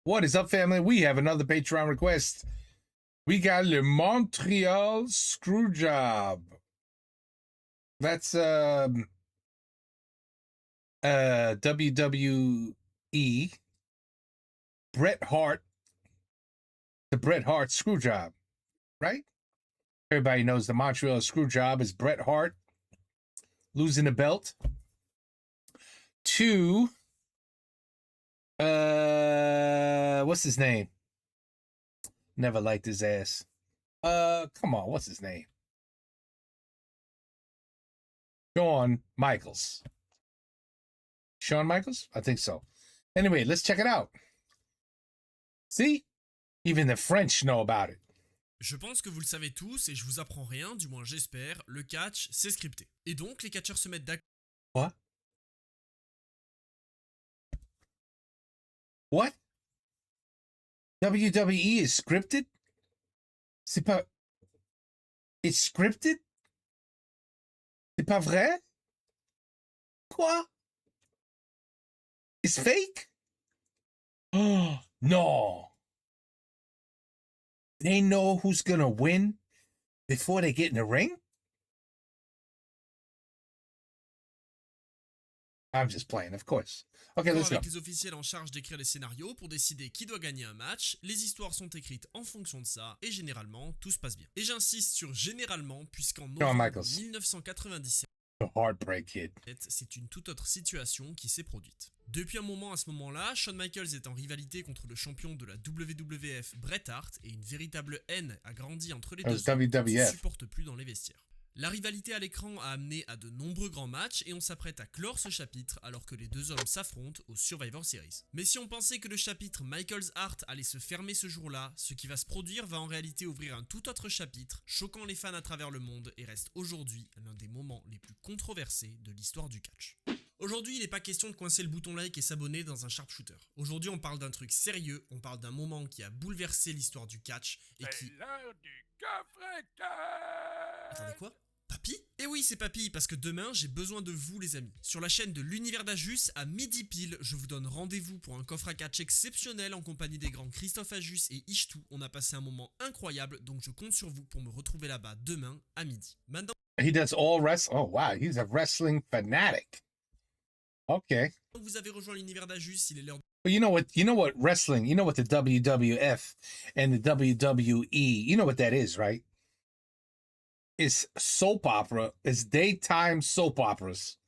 What is up, family? We have another Patreon request. We got Le Montreal Screwjob. That's WWE Bret Hart, the Bret Hart Screwjob, right? Everybody knows the Montreal Screwjob is Bret Hart losing the belt to what's his name? Never liked his ass. Come on, what's his name? Shawn Michaels. Shawn Michaels? I think so. Anyway, let's check it out. See? Even the French know about it. Je pense que vous le savez tous et je vous apprends rien, du moins j'espère, le catch c'est scripté. Et donc les catcheurs se mettent d'accord. What? What? WWE is scripted? C'est pas... It's scripted? C'est pas vrai? Quoi? It's fake? Oh, no. They know who's gonna win before they get in the ring? I'm just playing, of course. Okay, let's go. Avec les officiels en charge d'écrire les scénarios pour décider qui doit gagner un match, les histoires sont écrites en fonction de ça et généralement tout se passe bien. Et j'insiste sur généralement puisqu'en novembre 1997, Heartbreak Kid. C'est une toute autre situation qui s'est produite. Depuis un moment à ce moment-là, Shawn Michaels est en rivalité contre le champion de la WWF Bret Hart et une véritable haine a grandi entre les deux hommes qui ne se supportent plus dans les vestiaires. La rivalité à l'écran a amené à de nombreux grands matchs et on s'apprête à clore ce chapitre alors que les deux hommes s'affrontent au Survivor Series. Mais si on pensait que le chapitre Michaels-Hart allait se fermer ce jour-là, ce qui va se produire va en réalité ouvrir un tout autre chapitre, choquant les fans à travers le monde et reste aujourd'hui l'un des moments les plus controversés de l'histoire du catch. Aujourd'hui, il n'est pas question de coincer le bouton like et s'abonner dans un sharpshooter. Aujourd'hui, on parle d'un truc sérieux, on parle d'un moment qui a bouleversé l'histoire du catch et qui... C'est l'heure du coffret. Attendez quoi ? Papy ? Eh oui, c'est Papy, parce que demain, j'ai besoin de vous, les amis. Sur la chaîne de l'Univers d'Ajus, à midi pile, je vous donne rendez-vous pour un coffre à catch exceptionnel en compagnie des grands Christophe Ajus et Ishtou. On a passé un moment incroyable, donc je compte sur vous pour me retrouver là-bas demain à midi. Maintenant... He does all wrestling. Oh, wow, he's a wrestling fanatic. Okay. Vous avez rejoint l'Univers d'Ajus, il est l'heure... You know what wrestling, you know what the WWF and the WWE, you know what that is, right? It's soap opera. It's daytime soap operas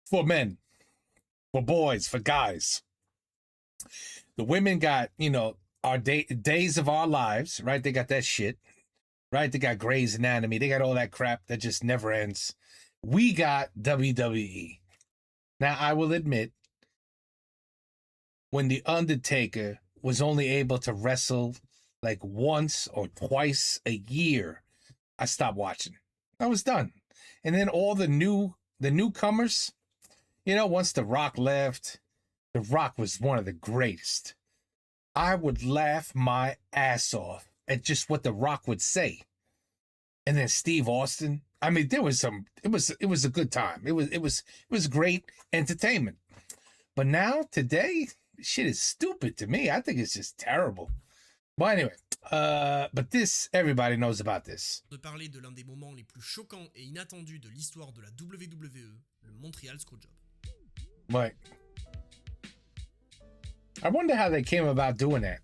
for men, for boys, for guys. The women got, our days of our lives, right? They got that shit, right? They got Grey's Anatomy. They got all that crap that just never ends. We got WWE. Now, I will admit, when The Undertaker was only able to wrestle like once or twice a year, I stopped watching. I was done. And then all the newcomers, once The Rock left, The Rock was one of the greatest. I would laugh my ass off at just what The Rock would say. And then Steve Austin. I mean, there was it was a good time. It was great entertainment. But now, today, shit is stupid to me. I think it's just terrible. But anyway, but this, everybody knows about this. De parler de l'un des moments les plus choquants et inattendus de l'histoire de la WWE, le Montreal Screwjob. Right. I wonder how they came about doing that.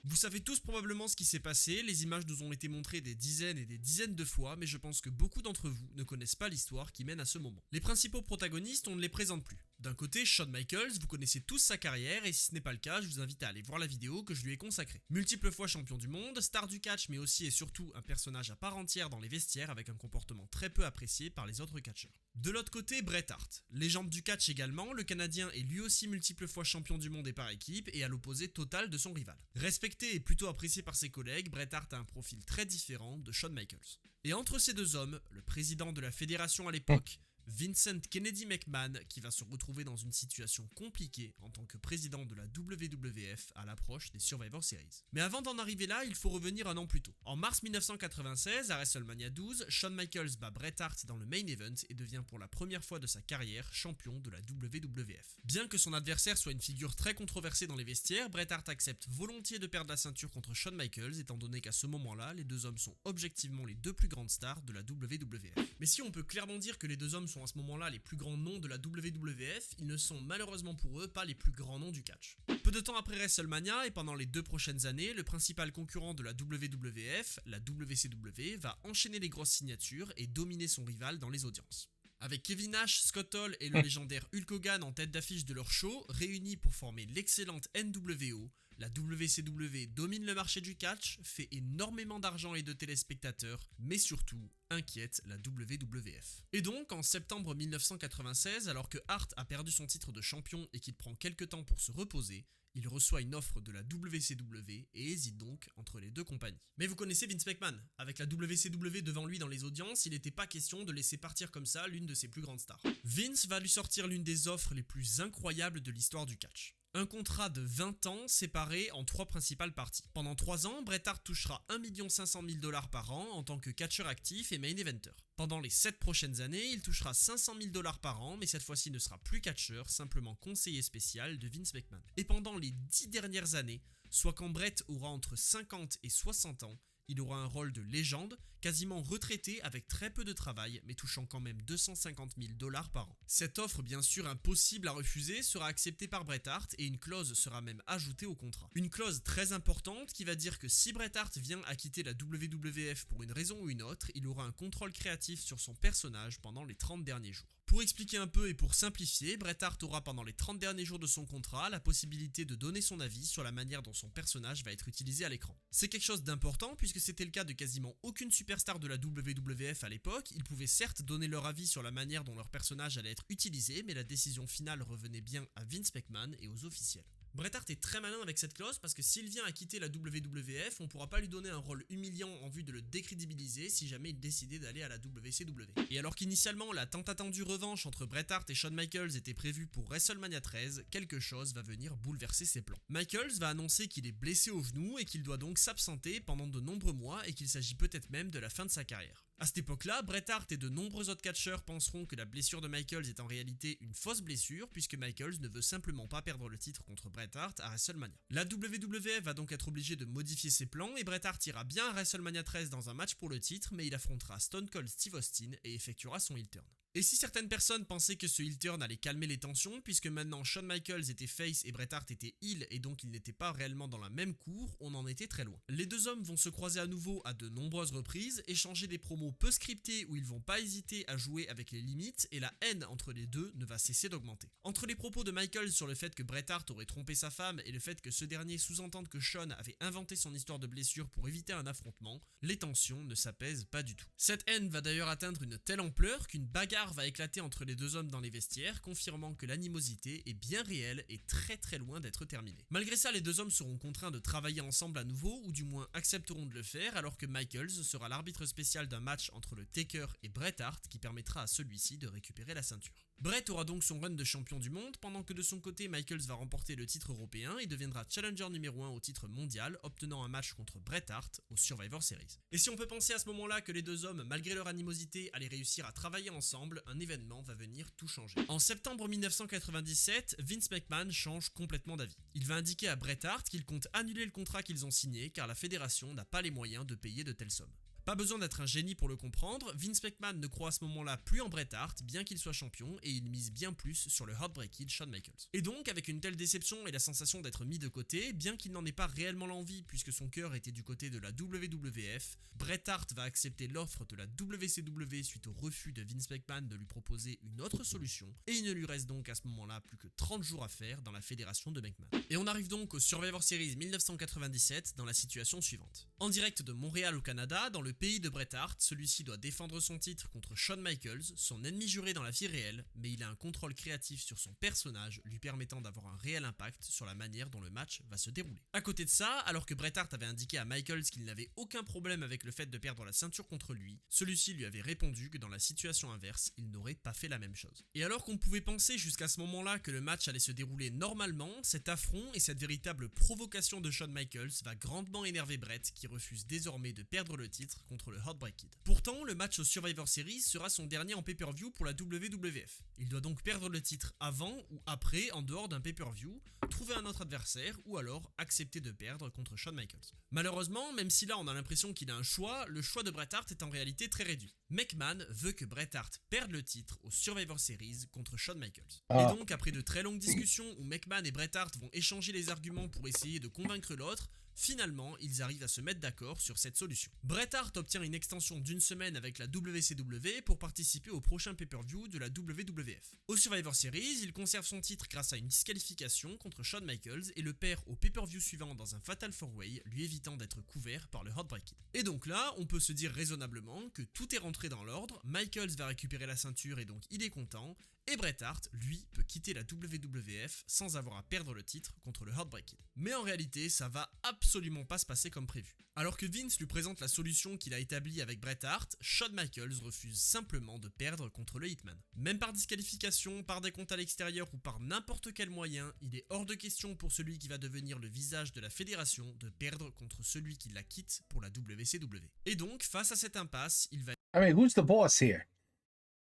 Vous savez tous probablement ce qui s'est passé, les images nous ont été montrées des dizaines et des dizaines de fois, mais je pense que beaucoup d'entre vous ne connaissent pas l'histoire qui mène à ce moment. Les principaux protagonistes, on ne les présente plus. D'un côté, Shawn Michaels, vous connaissez tous sa carrière et si ce n'est pas le cas, je vous invite à aller voir la vidéo que je lui ai consacrée. Multiples fois champion du monde, star du catch mais aussi et surtout un personnage à part entière dans les vestiaires avec un comportement très peu apprécié par les autres catcheurs. De l'autre côté, Bret Hart. Légende du catch également, le Canadien est lui aussi multiples fois champion du monde et par équipe et à l'opposé total de son rival. Respecté et plutôt apprécié par ses collègues, Bret Hart a un profil très différent de Shawn Michaels. Et entre ces deux hommes, le président de la fédération à l'époque, Vincent Kennedy McMahon qui va se retrouver dans une situation compliquée en tant que président de la WWF à l'approche des Survivor Series. Mais avant d'en arriver là, il faut revenir un an plus tôt. En mars 1996, à WrestleMania 12, Shawn Michaels bat Bret Hart dans le main event et devient pour la première fois de sa carrière champion de la WWF. Bien que son adversaire soit une figure très controversée dans les vestiaires, Bret Hart accepte volontiers de perdre la ceinture contre Shawn Michaels étant donné qu'à ce moment-là, les deux hommes sont objectivement les deux plus grandes stars de la WWF. Mais si on peut clairement dire que les deux hommes sont à ce moment-là les plus grands noms de la WWF, ils ne sont malheureusement pour eux pas les plus grands noms du catch. Peu de temps après WrestleMania et pendant les 2 prochaines années, le principal concurrent de la WWF, la WCW, va enchaîner les grosses signatures et dominer son rival dans les audiences. Avec Kevin Nash, Scott Hall et le légendaire Hulk Hogan en tête d'affiche de leur show, réunis pour former l'excellente NWO, la WCW domine le marché du catch, fait énormément d'argent et de téléspectateurs, mais surtout inquiète la WWF. Et donc, en septembre 1996, alors que Hart a perdu son titre de champion et qu'il prend quelques temps pour se reposer, il reçoit une offre de la WCW et hésite donc entre les deux compagnies. Mais vous connaissez Vince McMahon, avec la WCW devant lui dans les audiences, il n'était pas question de laisser partir comme ça l'une de ses plus grandes stars. Vince va lui sortir l'une des offres les plus incroyables de l'histoire du catch. Un contrat de 20 ans séparé en 3 principales parties. Pendant 3 ans, Bret Hart touchera 1 500 000 $ par an en tant que catcheur actif et main eventer. Pendant les 7 prochaines années, il touchera 500 000 $ par an, mais cette fois-ci ne sera plus catcheur, simplement conseiller spécial de Vince McMahon. Et pendant les 10 dernières années, soit quand Bret aura entre 50 et 60 ans, il aura un rôle de légende, quasiment retraité avec très peu de travail, mais touchant quand même 250 000 $ par an. Cette offre, bien sûr impossible à refuser, sera acceptée par Bret Hart et une clause sera même ajoutée au contrat. Une clause très importante qui va dire que si Bret Hart vient à quitter la WWF pour une raison ou une autre, il aura un contrôle créatif sur son personnage pendant les 30 derniers jours. Pour expliquer un peu et pour simplifier, Bret Hart aura pendant les 30 derniers jours de son contrat la possibilité de donner son avis sur la manière dont son personnage va être utilisé à l'écran. C'est quelque chose d'important puisque c'était le cas de quasiment aucune superstar de la WWF à l'époque. Ils pouvaient certes donner leur avis sur la manière dont leur personnage allait être utilisé, mais la décision finale revenait bien à Vince McMahon et aux officiels. Bret Hart est très malin avec cette clause parce que s'il vient à quitter la WWF, on pourra pas lui donner un rôle humiliant en vue de le décrédibiliser si jamais il décidait d'aller à la WCW. Et alors qu'initialement la tant attendue revanche entre Bret Hart et Shawn Michaels était prévue pour WrestleMania 13, quelque chose va venir bouleverser ses plans. Michaels va annoncer qu'il est blessé au genou et qu'il doit donc s'absenter pendant de nombreux mois et qu'il s'agit peut-être même de la fin de sa carrière. À cette époque-là, Bret Hart et de nombreux autres catcheurs penseront que la blessure de Michaels est en réalité une fausse blessure puisque Michaels ne veut simplement pas perdre le titre contre Bret Hart à WrestleMania. La WWF va donc être obligée de modifier ses plans et Bret Hart ira bien à WrestleMania 13 dans un match pour le titre, mais il affrontera Stone Cold Steve Austin et effectuera son heel turn. Et si certaines personnes pensaient que ce heel turn allait calmer les tensions, puisque maintenant Shawn Michaels était face et Bret Hart était heel et donc ils n'étaient pas réellement dans la même cour, on en était très loin. Les deux hommes vont se croiser à nouveau à de nombreuses reprises, échanger des promos peu scriptés où ils vont pas hésiter à jouer avec les limites et la haine entre les deux ne va cesser d'augmenter. Entre les propos de Michaels sur le fait que Bret Hart aurait trompé sa femme et le fait que ce dernier sous-entende que Shawn avait inventé son histoire de blessure pour éviter un affrontement, les tensions ne s'apaisent pas du tout. Cette haine va d'ailleurs atteindre une telle ampleur qu'une bagarre va éclater entre les deux hommes dans les vestiaires, confirmant que l'animosité est bien réelle et très loin d'être terminée. Malgré ça, les deux hommes seront contraints de travailler ensemble à nouveau, ou du moins accepteront de le faire, alors que Michaels sera l'arbitre spécial d'un match entre le Taker et Bret Hart qui permettra à celui-ci de récupérer la ceinture. Bret aura donc son run de champion du monde, pendant que de son côté Michaels va remporter le titre européen et deviendra challenger numéro 1 au titre mondial, obtenant un match contre Bret Hart au Survivor Series. Et si on peut penser à ce moment-là que les deux hommes, malgré leur animosité, allaient réussir à travailler ensemble, un événement va venir tout changer. En septembre 1997, Vince McMahon change complètement d'avis. Il va indiquer à Bret Hart qu'il compte annuler le contrat qu'ils ont signé car la fédération n'a pas les moyens de payer de telles sommes. Pas besoin d'être un génie pour le comprendre, Vince McMahon ne croit à ce moment-là plus en Bret Hart, bien qu'il soit champion, et il mise bien plus sur le Heartbreak Kid Shawn Michaels. Et donc, avec une telle déception et la sensation d'être mis de côté, bien qu'il n'en ait pas réellement l'envie puisque son cœur était du côté de la WWF, Bret Hart va accepter l'offre de la WCW suite au refus de Vince McMahon de lui proposer une autre solution, et il ne lui reste donc à ce moment-là plus que 30 jours à faire dans la fédération de McMahon. Et on arrive donc au Survivor Series 1997 dans la situation suivante. En direct de Montréal au Canada, dans le pays de Bret Hart, celui-ci doit défendre son titre contre Shawn Michaels, son ennemi juré dans la vie réelle, mais il a un contrôle créatif sur son personnage, lui permettant d'avoir un réel impact sur la manière dont le match va se dérouler. À côté de ça, alors que Bret Hart avait indiqué à Michaels qu'il n'avait aucun problème avec le fait de perdre la ceinture contre lui, celui-ci lui avait répondu que dans la situation inverse, il n'aurait pas fait la même chose. Et alors qu'on pouvait penser jusqu'à ce moment-là que le match allait se dérouler normalement, cet affront et cette véritable provocation de Shawn Michaels va grandement énerver Bret, qui refuse désormais de perdre le titre contre le Heartbreak Kid. Pourtant, le match au Survivor Series sera son dernier en pay-per-view pour la WWF. Il doit donc perdre le titre avant ou après en dehors d'un pay-per-view, trouver un autre adversaire ou alors accepter de perdre contre Shawn Michaels. Malheureusement, même si là on a l'impression qu'il a un choix, le choix de Bret Hart est en réalité très réduit. McMahon veut que Bret Hart perde le titre au Survivor Series contre Shawn Michaels. Et donc, après de très longues discussions où McMahon et Bret Hart vont échanger les arguments pour essayer de convaincre l'autre, finalement, ils arrivent à se mettre d'accord sur cette solution. Bret Hart obtient une extension d'1 semaine avec la WCW pour participer au prochain pay-per-view de la WWF. Au Survivor Series, il conserve son titre grâce à une disqualification contre Shawn Michaels et le perd au pay-per-view suivant dans un Fatal 4-Way, lui évitant d'être couvert par le Heartbreak Kid. Et donc là, on peut se dire raisonnablement que tout est rentré dans l'ordre, Michaels va récupérer la ceinture et donc il est content, et Bret Hart, lui, peut quitter la WWF sans avoir à perdre le titre contre le Heartbreak Kid. Mais en réalité, ça va absolument pas se passer comme prévu. Alors que Vince lui présente la solution qu'il a établie avec Bret Hart, Shawn Michaels refuse simplement de perdre contre le Hitman. Même par disqualification, par décompte à l'extérieur ou par n'importe quel moyen, il est hors de question pour celui qui va devenir le visage de la fédération de perdre contre celui qui la quitte pour la WCW. Et donc, face à cette impasse, il va... I mean, who's the boss here?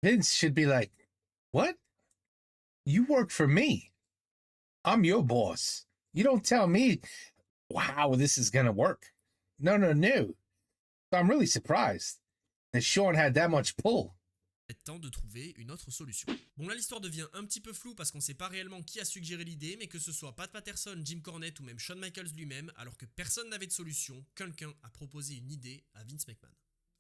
Vince should be like, what? You work for me. I'm your boss. You don't tell me how this is going to work. No. So I'm really surprised that Shawn had that much pull. Temps de trouver une autre solution. Bon, là l'histoire devient un petit peu floue parce qu'on sait pas réellement qui a suggéré l'idée, mais que ce soit Pat Patterson, Jim Cornette ou même Shawn Michaels lui-même, alors que personne n'avait de solution, quelqu'un a proposé une idée à Vince McMahon.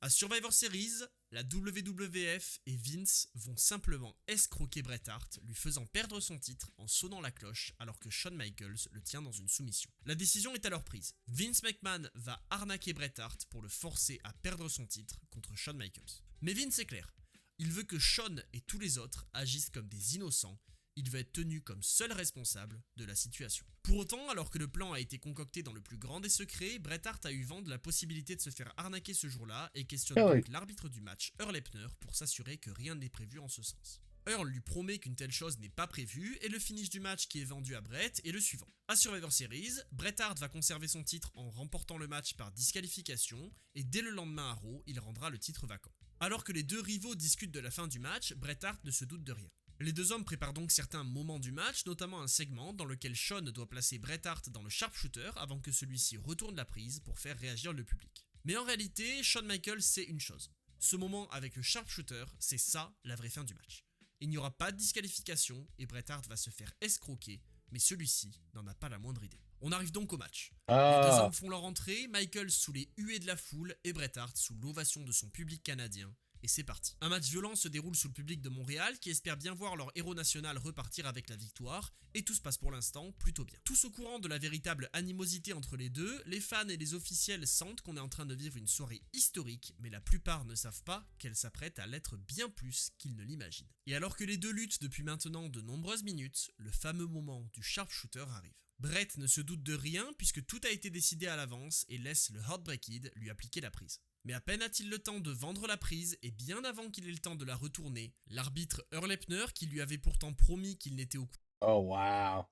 À Survivor Series, la WWF et Vince vont simplement escroquer Bret Hart, lui faisant perdre son titre en sonnant la cloche alors que Shawn Michaels le tient dans une soumission. La décision est alors prise. Vince McMahon va arnaquer Bret Hart pour le forcer à perdre son titre contre Shawn Michaels. Mais Vince est clair. Il veut que Shawn et tous les autres agissent comme des innocents. Il veut être tenu comme seul responsable de la situation. Pour autant, alors que le plan a été concocté dans le plus grand des secrets, Bret Hart a eu vent de la possibilité de se faire arnaquer ce jour-là et questionne donc l'arbitre du match, Earl Hebner, pour s'assurer que rien n'est prévu en ce sens. Earl lui promet qu'une telle chose n'est pas prévue et le finish du match qui est vendu à Bret est le suivant. À Survivor Series, Bret Hart va conserver son titre en remportant le match par disqualification et dès le lendemain à Raw, il rendra le titre vacant. Alors que les deux rivaux discutent de la fin du match, Bret Hart ne se doute de rien. Les deux hommes préparent donc certains moments du match, notamment un segment dans lequel Shawn doit placer Bret Hart dans le sharpshooter avant que celui-ci retourne la prise pour faire réagir le public. Mais en réalité, Shawn Michaels sait une chose. Ce moment avec le sharpshooter, c'est ça la vraie fin du match. Il n'y aura pas de disqualification et Bret Hart va se faire escroquer, mais celui-ci n'en a pas la moindre idée. On arrive donc au match. Les deux hommes font leur entrée, Michaels sous les huées de la foule et Bret Hart sous l'ovation de son public canadien. Et c'est parti. Un match violent se déroule sous le public de Montréal qui espère bien voir leur héros national repartir avec la victoire et tout se passe pour l'instant plutôt bien. Tous au courant de la véritable animosité entre les deux, les fans et les officiels sentent qu'on est en train de vivre une soirée historique, mais la plupart ne savent pas qu'elle s'apprête à l'être bien plus qu'ils ne l'imaginent. Et alors que les deux luttent depuis maintenant de nombreuses minutes, le fameux moment du sharpshooter arrive. Bret ne se doute de rien puisque tout a été décidé à l'avance et laisse le Heartbreak Kid lui appliquer la prise. Mais à peine a-t-il le temps de vendre la prise et bien avant qu'il ait le temps de la retourner, l'arbitre Earl Hebner, qui lui avait pourtant promis qu'il n'était au courant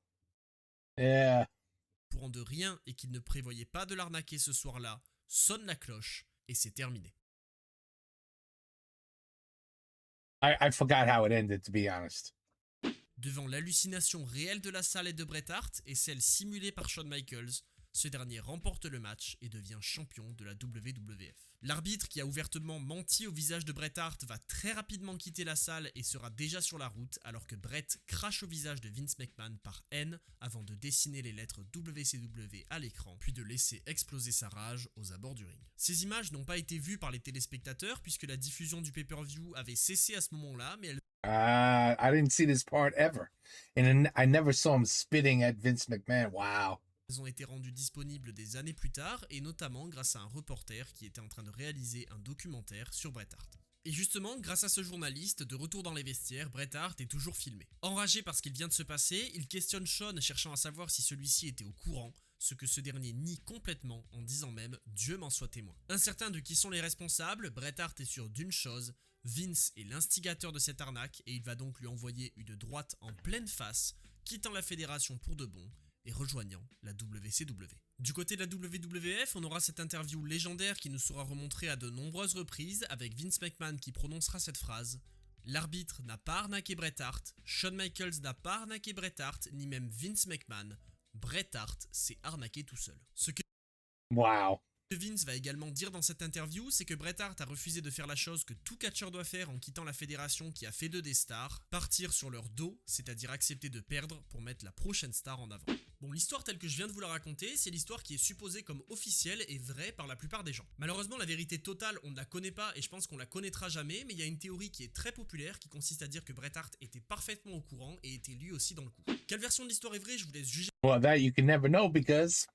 de rien et qu'il ne prévoyait pas de l'arnaquer ce soir-là, sonne la cloche et c'est terminé. I forgot how it ended, to be honest. Devant l'hallucination réelle de la salle et de Bret Hart et celle simulée par Shawn Michaels, ce dernier remporte le match et devient champion de la WWF. L'arbitre qui a ouvertement menti au visage de Bret Hart va très rapidement quitter la salle et sera déjà sur la route alors que Bret crache au visage de Vince McMahon par haine avant de dessiner les lettres WCW à l'écran puis de laisser exploser sa rage aux abords du ring. Ces images n'ont pas été vues par les téléspectateurs puisque la diffusion du pay-per-view avait cessé à ce moment-là, mais elles... I didn't see this part ever. And I never saw him spitting at Vince McMahon. Wow. Elles ont été rendues disponibles des années plus tard, et notamment grâce à un reporter qui était en train de réaliser un documentaire sur Bret Hart. Et justement, grâce à ce journaliste, de retour dans les vestiaires, Bret Hart est toujours filmé. Enragé par ce qu'il vient de se passer, il questionne Shawn cherchant à savoir si celui-ci était au courant, ce que ce dernier nie complètement en disant même « Dieu m'en soit témoin ». Incertain de qui sont les responsables, Bret Hart est sûr d'une chose, Vince est l'instigateur de cette arnaque et il va donc lui envoyer une droite en pleine face, quittant la fédération pour de bon et rejoignant la WCW. Du côté de la WWF, on aura cette interview légendaire qui nous sera remontrée à de nombreuses reprises avec Vince McMahon qui prononcera cette phrase « L'arbitre n'a pas arnaqué Bret Hart, Shawn Michaels n'a pas arnaqué Bret Hart, ni même Vince McMahon. Bret Hart s'est arnaqué tout seul. » Ce que Vince va également dire dans cette interview, c'est que Bret Hart a refusé de faire la chose que tout catcheur doit faire en quittant la fédération qui a fait d'eux des stars, partir sur leur dos, c'est-à-dire accepter de perdre pour mettre la prochaine star en avant. Bon, l'histoire telle que je viens de vous la raconter, c'est l'histoire qui est supposée comme officielle et vraie par la plupart des gens. Malheureusement, la vérité totale, on ne la connaît pas et je pense qu'on la connaîtra jamais, mais il y a une théorie qui est très populaire qui consiste à dire que Bret Hart était parfaitement au courant et était lui aussi dans le coup. Quelle version de l'histoire est vraie, je vous laisse juger. Well, that you can never know because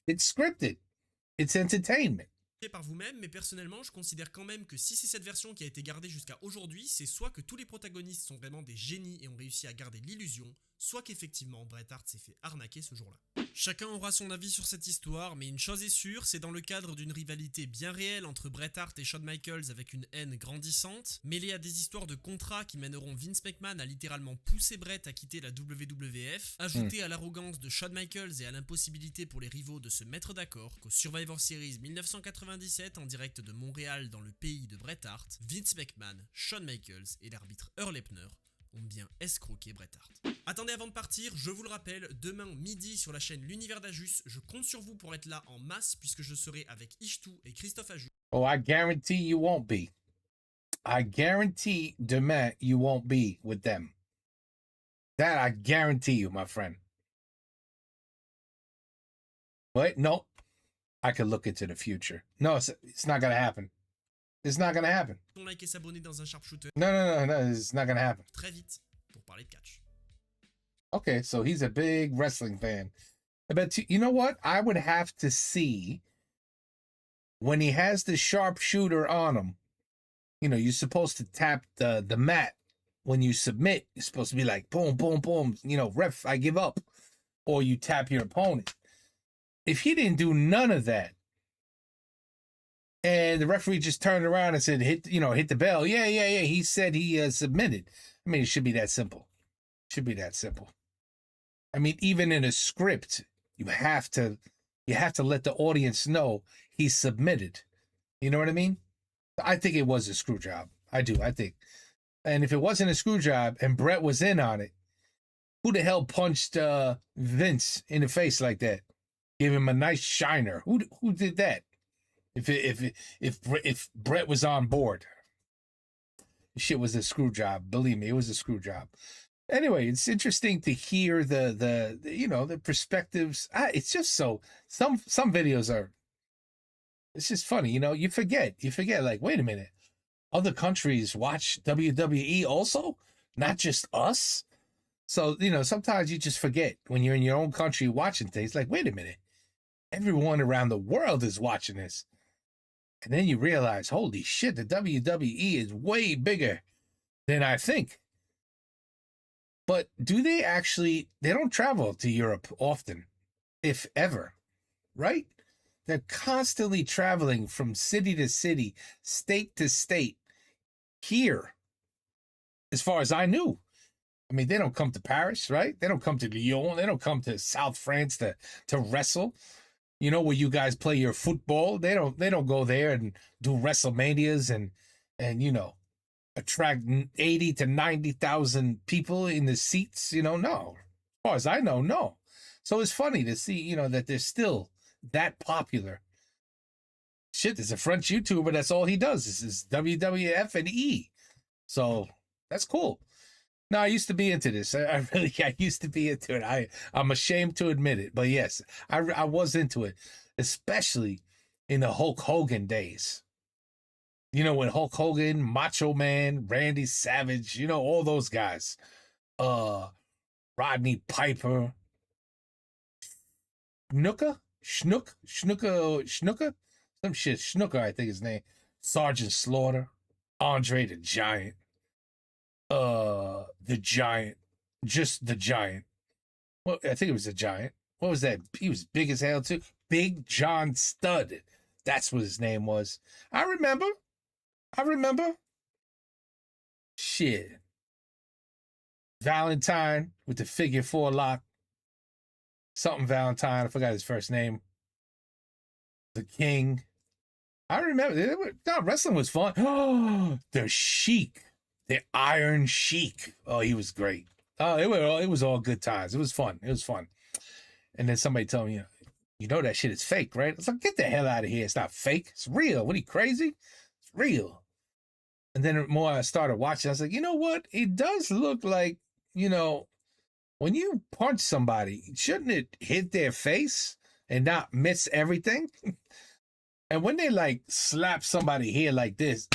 it's scripted. It's entertainment. Par vous-même, mais personnellement, je considère quand même que si c'est cette version qui a été gardée jusqu'à aujourd'hui, c'est soit que tous les protagonistes sont vraiment des génies et ont réussi à garder l'illusion, soit qu'effectivement Bret Hart s'est fait arnaquer ce jour-là. Chacun aura son avis sur cette histoire, mais une chose est sûre, c'est dans le cadre d'une rivalité bien réelle entre Bret Hart et Shawn Michaels avec une haine grandissante, mêlée à des histoires de contrats qui mèneront Vince McMahon à littéralement pousser Bret à quitter la WWF, ajouté à l'arrogance de Shawn Michaels et à l'impossibilité pour les rivaux de se mettre d'accord qu'au Survivor Series 1997 en direct de Montréal dans le pays de Bret Hart, Vince McMahon, Shawn Michaels et l'arbitre Earl Hebner ont bien escroqué Bret Hart. Attendez, avant de partir, je vous le rappelle, demain midi sur la chaîne L'Univers d'Ajus, je compte sur vous pour être là en masse puisque je serai avec Ishtou et Christophe Ajus. Oh, I guarantee you won't be. I guarantee demain you won't be with them. That I guarantee you, my friend. What? No. I could look into the future. No, it's not going to happen. It's not going to happen. Like et s'abonner dans un sharpshooter. No, it's not going to happen. Très vite pour parler de catch. Okay, so he's a big wrestling fan. But you know what? I would have to see when he has the sharpshooter on him. You know, you're supposed to tap the mat when you submit. You're supposed to be like, boom, boom, boom. You know, ref, I give up. Or you tap your opponent. If he didn't do none of that, and the referee just turned around and said, hit the bell. Yeah. He said he submitted. I mean, it should be that simple. Should be that simple. I mean, even in a script, you have to let the audience know he submitted. You know what I mean? I think it was a screw job. I do. I think. And if it wasn't a screw job and Bret was in on it, who the hell punched Vince in the face like that? Give him a nice shiner. Who did that? If Bret was on board, shit was a screw job. Believe me, it was a screw job. Anyway, it's interesting to hear the perspectives. It's just so some videos are. It's just funny, you forget. Like, wait a minute, other countries watch WWE also, not just us. So sometimes you just forget when you're in your own country watching things. Like, wait a minute, everyone around the world is watching this. And then you realize, holy shit, the WWE is way bigger than I think. But they don't travel to Europe often, if ever, right? They're constantly traveling from city to city, state to state, here, as far as I knew. I mean, they don't come to Paris, right? They don't come to Lyon. They don't come to South France to wrestle. Where you guys play your football. They don't go there and do WrestleManias and attract 80 to 90,000 people in the seats. No. As far as I know, no. So it's funny to see, that they're still that popular. Shit, there's a French YouTuber. That's all he does. This is WWF and E. So that's cool. No, I used to be into this. I used to be into it. I'm ashamed to admit it, but yes, I was into it, especially in the Hulk Hogan days. When Hulk Hogan, Macho Man, Randy Savage, all those guys, Rodney Piper, Schnooker, some shit. Schnooker, I think his name. Sergeant Slaughter, Andre the Giant, the Giant, just the Giant. Well, I think it was the Giant. What was that? He was big as hell too. Big John Studd. That's what his name was. I remember. Shit. Valentine with the figure 4 lock. Something Valentine. I forgot his first name. The King. I remember. Wrestling was fun. Oh, the Sheik. The Iron Sheik. Oh, he was great. Oh, it was all good times. It was fun. And then somebody told me, you know that shit is fake, right? It's like, get the hell out of here. It's not fake. It's real. What are you, crazy? It's real. And then the more I started watching, I was like, you know what? It does look like, when you punch somebody, shouldn't it hit their face and not miss everything? And when they like slap somebody here like this,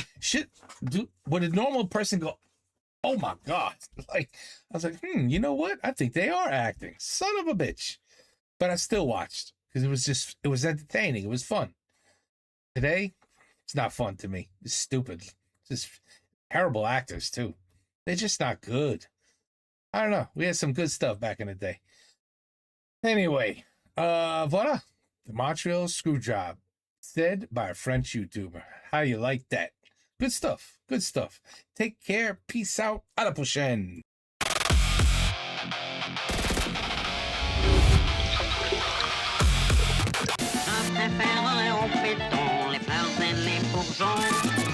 would a normal person go, oh my God. Like, I was like, you know what? I think they are acting. Son of a bitch. But I still watched because it was entertaining. It was fun. Today, it's not fun to me. It's stupid. Just terrible actors too. They're just not good. I don't know. We had some good stuff back in the day. Anyway, voila. The Montreal Screwjob. Said by a French YouTuber. How you like that? Good stuff. Good stuff. Take care. Peace out. À la prochaine. Je préfère les hauts pétons, les fleurs et les bourgeons.